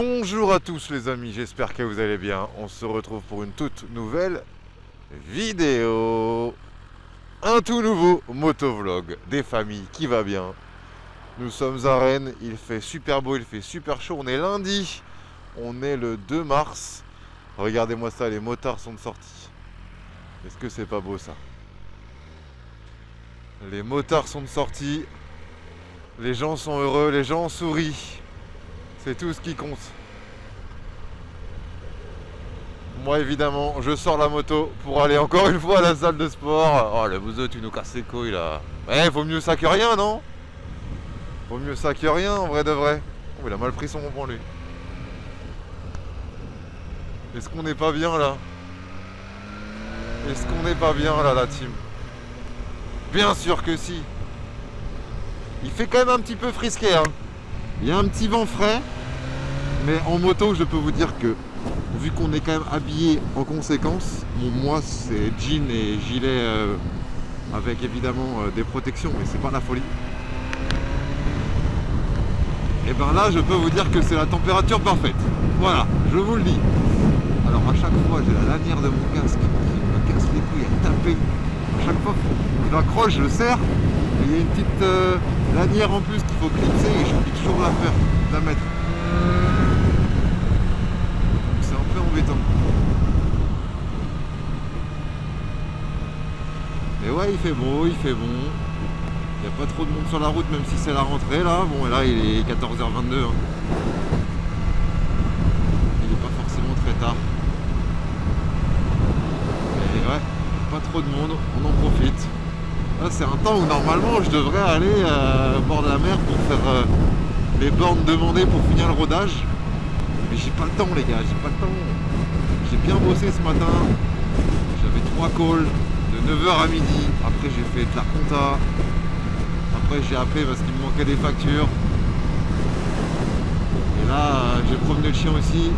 Bonjour à tous les amis, j'espère que vous allez bien. On se retrouve pour une toute nouvelle vidéo. Un tout nouveau motovlog des familles qui va bien. Nous sommes à Rennes, il fait super beau, il fait super chaud. On est lundi, on est le 2 mars. Regardez-moi ça, les motards sont de sortie. Est-ce que c'est pas beau ça? Les motards sont de sortie. Les gens sont heureux, les gens sourient. C'est tout ce qui compte. Moi évidemment, je sors la moto pour aller encore une fois à la salle de sport. Oh le bouseux, tu nous casses les couilles là. Ouais, vaut mieux ça que rien, non? Vaut mieux ça que rien en vrai de vrai. Oh, il a mal pris son bonbon lui. Est-ce qu'on n'est pas bien là? Est-ce qu'on n'est pas bien là la team? Bien sûr que si. Il fait quand même un petit peu frisqué hein. Il y a un petit vent frais. Mais en moto, je peux vous dire que vu qu'on est quand même habillé en conséquence, bon, moi c'est jean et gilet avec évidemment des protections, mais c'est pas la folie. Et ben là, je peux vous dire que c'est la température parfaite. Voilà, je vous le dis. Alors à chaque fois, j'ai la lanière de mon casque qui me casse les couilles à taper. À chaque fois, je l'accroche, je le serre. Et il y a une petite lanière en plus qu'il faut clipser et j'oublie toujours de la mettre. C'est un peu embêtant. Mais ouais, il fait beau, il fait bon. Il n'y a pas trop de monde sur la route, même si c'est la rentrée là. Bon, et là il est 14h22. Hein. Il n'est pas forcément très tard. Mais ouais, pas trop de monde, on en profite. Là, c'est un temps où normalement je devrais aller au bord de la mer pour faire les bornes demandées pour finir le rodage. Mais j'ai pas le temps les gars, j'ai pas le temps. J'ai bien bossé ce matin. J'avais 3 calls de 9h à midi. Après j'ai fait de la compta. Après j'ai appelé parce qu'il me manquait des factures. Et là j'ai promené le chien aussi.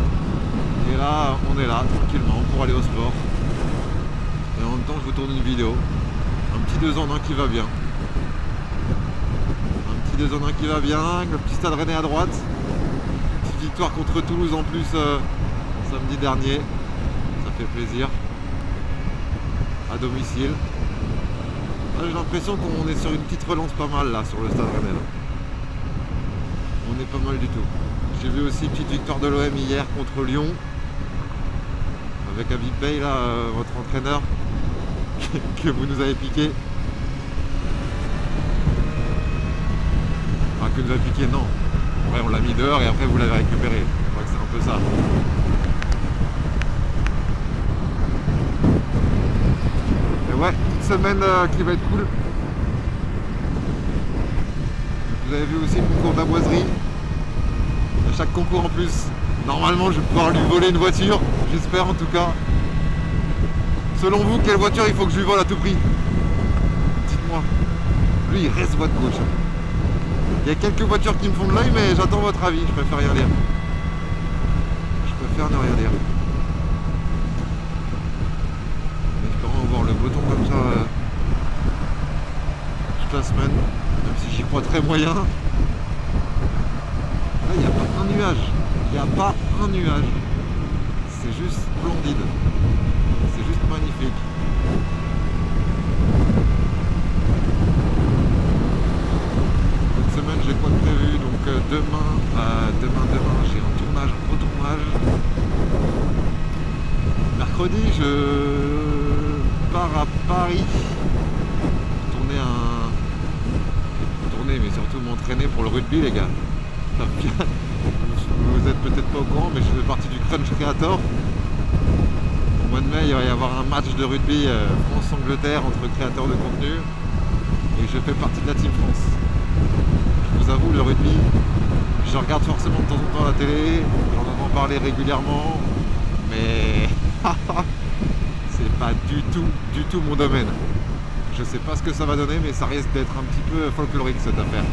Et là on est là tranquillement pour aller au sport. Et en même temps je vous tourne une vidéo. Un petit 2 en 1 qui va bien. Un petit 2 en 1 qui va bien. Le petit stade rennais à droite. Petite victoire contre Toulouse en plus samedi dernier. Ça fait plaisir. À domicile. Là, j'ai l'impression qu'on est sur une petite relance pas mal là sur le stade rennais. On est pas mal du tout. J'ai vu aussi une petite victoire de l'OM hier contre Lyon. Avec Habib Bey là, votre entraîneur. Que vous nous avez piqué. Enfin que nous avez piqué, non. En vrai on l'a mis dehors et après vous l'avez récupéré. Je crois que c'est un peu ça. Et ouais, petite semaine qui va être cool. Vous avez vu aussi le concours d'aboiserie. À chaque concours en plus, normalement je vais pouvoir lui voler une voiture. J'espère en tout cas. Selon vous, quelle voiture il faut que je lui vole à tout prix? Dites-moi. Lui, il reste voie de gauche. Il y a quelques voitures qui me font de l'œil, mais j'attends votre avis. Je préfère rien dire. Je préfère ne rien dire. En espérant avoir le beau temps comme ça toute la semaine, même si j'y crois très moyen. Là, il n'y a pas un nuage. Il n'y a pas un nuage. C'est juste splendide. C'est juste magnifique. Cette semaine j'ai quoi de prévu? Donc demain j'ai un gros tournage. Mercredi je pars à Paris tourner mais surtout m'entraîner pour le rugby les gars. Vous êtes peut-être pas au courant mais je fais partie du Crunch Creator. Au mois de mai, il va y avoir un match de rugby France-Angleterre entre créateurs de contenu et je fais partie de la Team France. Je vous avoue, le rugby, je regarde forcément de temps en temps à la télé, j'en entends parler régulièrement, mais c'est pas du tout mon domaine. Je sais pas ce que ça va donner, mais ça risque d'être un petit peu folklorique cette affaire.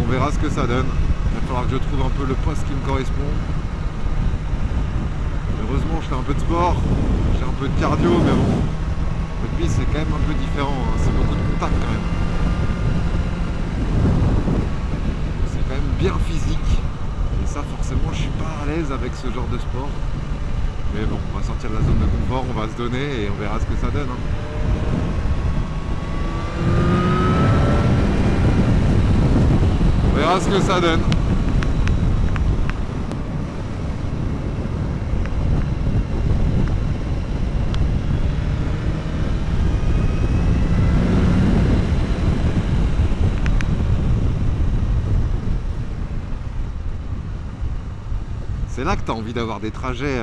On verra ce que ça donne. Il va falloir que je trouve un peu le poste qui me correspond. Heureusement je fais un peu de sport, j'ai un peu de cardio, mais bon, le rugby c'est quand même un peu différent, hein. C'est beaucoup de contact quand même. C'est quand même bien physique. Et ça forcément je suis pas à l'aise avec ce genre de sport. Mais bon, on va sortir de la zone de confort, on va se donner et on verra ce que ça donne. Hein. On verra ce que ça donne. C'est là que tu as envie d'avoir des trajets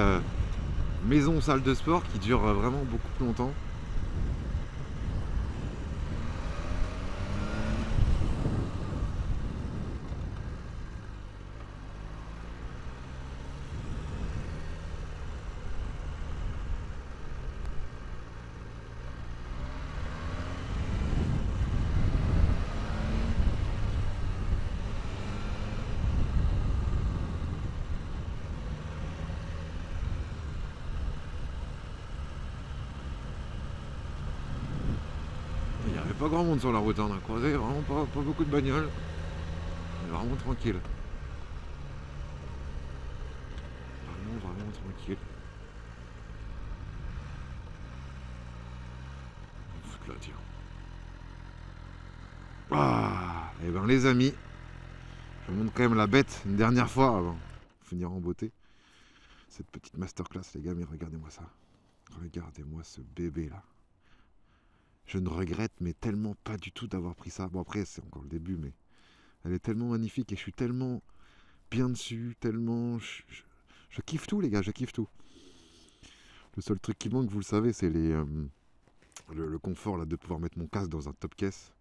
maison, salle de sport qui durent vraiment beaucoup plus longtemps. Il n'y avait pas grand monde sur la route, hein. On a croisé vraiment pas beaucoup de bagnoles. On est vraiment tranquille. Vraiment tranquille. On fout là, tiens. Ah, et ben les amis, je vous montre quand même la bête une dernière fois avant de finir en beauté. Cette petite masterclass, les gars, mais regardez-moi ça. Regardez-moi ce bébé là. Je ne regrette mais tellement pas du tout d'avoir pris ça. Bon après c'est encore le début mais elle est tellement magnifique et je suis tellement bien dessus, tellement... Je kiffe tout les gars, je kiffe tout. Le seul truc qui manque, vous le savez, c'est le confort là, de pouvoir mettre mon casque dans un top case.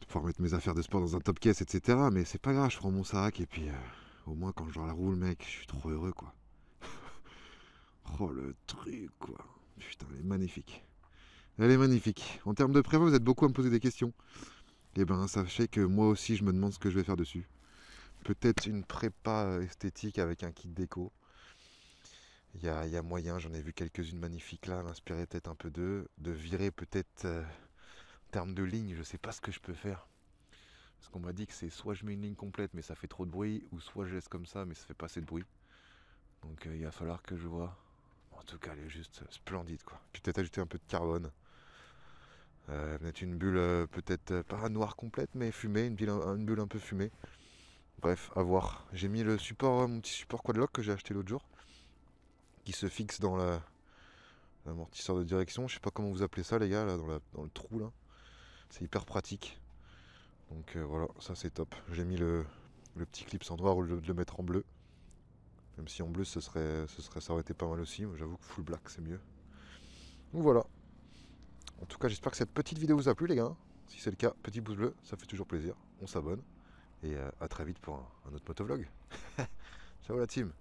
De pouvoir mettre mes affaires de sport dans un top case, etc. Mais c'est pas grave, je prends mon sac et puis au moins quand je la roule mec, je suis trop heureux quoi. Oh le truc quoi. Putain, elle est magnifique. Elle est magnifique. En termes de prévo, vous êtes beaucoup à me poser des questions. Et ben, sachez que moi aussi, je me demande ce que je vais faire dessus. Peut-être une prépa esthétique avec un kit déco. Il y a moyen, j'en ai vu quelques-unes magnifiques là, m'inspirer peut-être un peu d'eux. De virer peut-être en termes de ligne, je sais pas ce que je peux faire. Parce qu'on m'a dit que c'est soit je mets une ligne complète mais ça fait trop de bruit, ou soit je laisse comme ça mais ça fait pas assez de bruit. Donc il va falloir que je vois. En tout cas, elle est juste splendide quoi. Puis peut-être ajouter un peu de carbone. Mettre une bulle peut-être pas noire complète mais fumée, une bulle un peu fumée. Bref, à voir. J'ai mis le support, mon petit support quadlock que j'ai acheté l'autre jour, qui se fixe dans l'amortisseur de direction. Je sais pas comment vous appelez ça les gars, là, dans le trou là. C'est hyper pratique. Donc voilà, ça c'est top. J'ai mis le petit clip en noir au lieu de le mettre en bleu. Même si en bleu ça aurait été pas mal aussi. J'avoue que full black c'est mieux. Donc voilà. En tout cas, j'espère que cette petite vidéo vous a plu les gars. Si c'est le cas, petit pouce bleu, ça fait toujours plaisir. On s'abonne. Et à très vite pour un autre motovlog. Ciao la team.